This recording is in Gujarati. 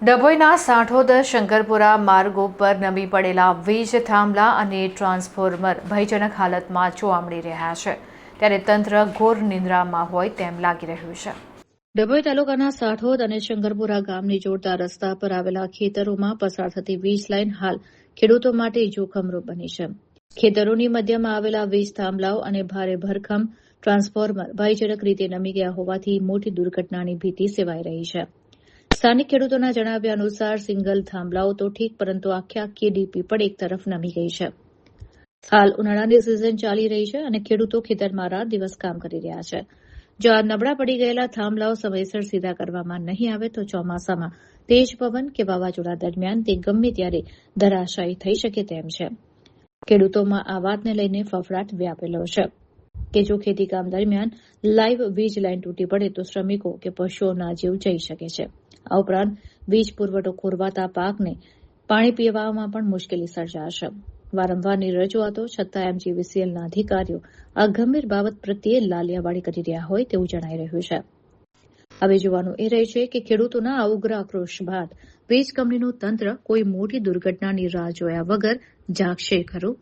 ડભોઈના સાંઠોદ શંકરપુરા માર્ગ ઉપર નમી પડેલા વીજ થાંભલા અને ટ્રાન્સફોર્મર ભયજનક હાલતમાં જોવા મળી રહ્યા છે, ત્યારે તંત્ર ઘોર નિંદ્રામાં હોય તેમ લાગી રહ્યું છે. ડભોઈ તાલુકાના સાંઠોદ અને શંકરપુરા ગામની જોડતા રસ્તા પર આવેલા ખેતરોમાં પસાર થતી વીજ લાઇન હાલ ખેડૂતો માટે જોખમરૂપ બની છે. ખેતરોની મધ્યમાં આવેલા વીજ થાંભલાઓ અને ભારે ભરખમ ટ્રાન્સફોર્મર ભયજનક રીતે નમી ગયા હોવાથી મોટી દુર્ઘટનાની ભીતિ સેવાઈ રહી છે. સ્થાનિક ખેડૂતોના જણાવ્યા અનુસાર સિંગલ થાંભલાઓ તો ઠીક, પરંતુ આખી ડીપી પણ એક તરફ નમી ગઈ છે. હાલ ઉનાળાની સિઝન ચાલી રહી છે અને ખેડૂતો ખેતરમાં રાત દિવસ કામ કરી રહ્યા છે. જો આ નબળા પડી ગયેલા થાંભલાઓ સમયસર સીધા કરવામાં નહીં આવે તો ચોમાસામાં તેજ પવન કે વાવાઝોડા દરમિયાન તે ગમે ત્યારે ધરાશાયી થઈ શકે તેમ છે. ખેડૂતોમાં આ વાતને લઈને ફફડાટ વ્યાપેલો છે કે જો ખેતીકામ દરમિયાન લાઇવ વીજ લાઇન તૂટી પડે તો શ્રમિકો કે પશુઓના જીવ જઈ શકે છે. આ ઉપરાંત વીજ પુરવઠો ખોરવાતા પાકને પાણી પીવામાં પણ મુશ્કેલી સર્જાશે. વારંવારની રજૂઆતો છતાં MGVCLના અધિકારીઓ આ ગંભીર બાબત પ્રત્યે લાલિયાવાડી કરી રહ્યા હોય તેવું જણાઈ રહ્યું છે. હવે જોવાનું એ રહે છે કે ખેડૂતોના આ ઉગ્ર આક્રોશ બાદ વીજ કંપનીનું તંત્ર કોઈ મોટી દુર્ઘટનાની રાહ જોયા વગર જાગશે ખરું.